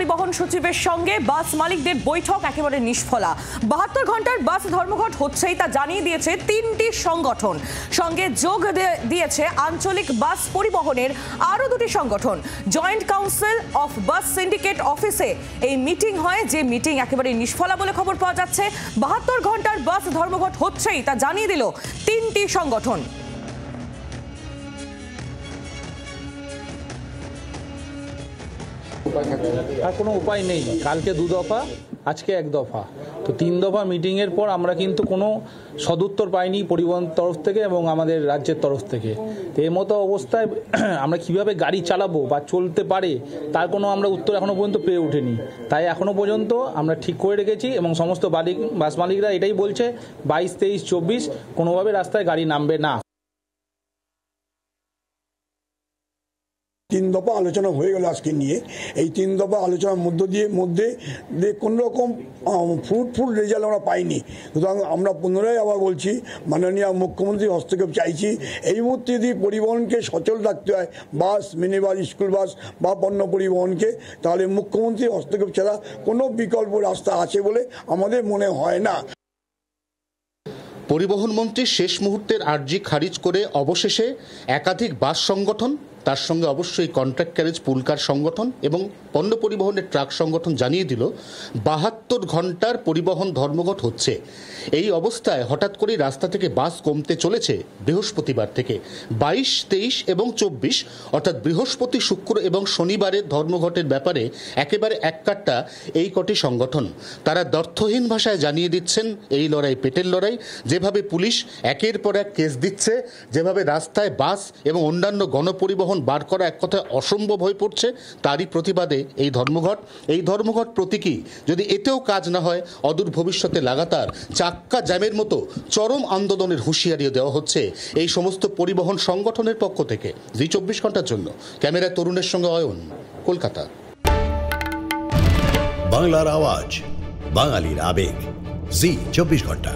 পরিবহন সচিবের সঙ্গে বাস মালিকদের বৈঠক একেবারে নিষ্ফলা। 72 ঘন্টার বাস ধর্মঘট হচ্ছেই তা জানিয়ে দিয়েছে 3টি সংগঠন। সঙ্গে যোগ দিয়েছে আঞ্চলিক বাস পরিবহনের আরও 2টি সংগঠন। Joint council of bus syndicate অফিসে এই মিটিং হয়, যে মিটিং একেবারে নিষ্ফলা বলে খবর পাওয়া যাচ্ছে। 72 ঘন্টার বাস ধর্মঘট হচ্ছেই তা জানিয়ে দিল 3টি সংগঠন। আর কোনো উপায় নেই। কালকে 2 দফা, আজকে 1 দফা, তো 3 দফা মিটিংয়ের পর আমরা কিন্তু কোনো সদুত্তর পাইনি পরিবহন তরফ থেকে এবং আমাদের রাজ্যের তরফ থেকে। তো এই মতো অবস্থায় আমরা কিভাবে গাড়ি চালাবো বা চলতে পারে তার কোনো আমরা উত্তর এখনো পর্যন্ত পেয়ে ওঠেনি। তাই এখনো পর্যন্ত আমরা ঠিক করে রেখেছি এবং সমস্ত বাস মালিকরা এটাই বলছে 22, 23, 24 কোনোভাবে রাস্তায় গাড়ি নামবে না। 3 দফা আলোচনা হয়ে গেল আজকে নিয়ে। এই 3 দফা আলোচনার মধ্যে কোনো রকম ফ্রুটফুল রেজাল্ট আমরা পাইনি। সুতরাং আমরা পুনরায় আবার বলছি, মাননীয় মুখ্যমন্ত্রীর হস্তক্ষেপ চাইছি। এই মুহূর্তে যদি পরিবহনকে সচল রাখতে হয়, বাস, মিনি বাস, স্কুল বাস বা পণ্য পরিবহনকে, তাহলে মুখ্যমন্ত্রীর হস্তক্ষেপ ছাড়া কোনো বিকল্প রাস্তা আছে বলে আমাদের মনে হয় না। পরিবহন মন্ত্রীর শেষ মুহূর্তের আর্জি খারিজ করে অবশেষে একাধিক বাস সংগঠন, তার সঙ্গে অবশ্যই কন্ট্রাক্ট ক্যারেজ পুলকার সংগঠন এবং পণ্য পরিবহনের ট্রাক সংগঠন জানিয়ে দিল 72 ঘন্টার পরিবহন ধর্মঘট হচ্ছে। এই অবস্থায় হঠাৎ করেই রাস্তা থেকে বাস কমতে চলেছে বৃহস্পতিবার থেকে। 22, 23 এবং 24 অর্থাৎ বৃহস্পতি, শুক্র এবং শনিবারের ধর্মঘটের ব্যাপারে একেবারে এককাট্টা এই কটি সংগঠন। তারা দ্ব্যর্থহীন ভাষায় জানিয়ে দিচ্ছেন এই লড়াই পেটের লড়াই। যেভাবে পুলিশ একের পর এক কেস দিচ্ছে, যেভাবে রাস্তায় বাস এবং অন্যান্য গণপরিবহন বার করা এক কথায় অসম্ভব হয়ে পড়ছে, তারই প্রতিবাদে এই ধর্মঘট। এই ধর্মঘট প্রতীকী। যদি এতেও কাজ না হয়, অদূর ভবিষ্যতে লাগাতার চাক্কা জ্যামের মতো চরম আন্দোলনের হুঁশিয়ারিও দেওয়া হচ্ছে এই সমস্ত পরিবহন সংগঠনের পক্ষ থেকে। জি 24 ঘন্টার জন্য ক্যামেরায় তরুণের সঙ্গে অয়ন, কলকাতা। বাংলার আওয়াজ, বাঙালির আবেগ, জি 24 ঘন্টা।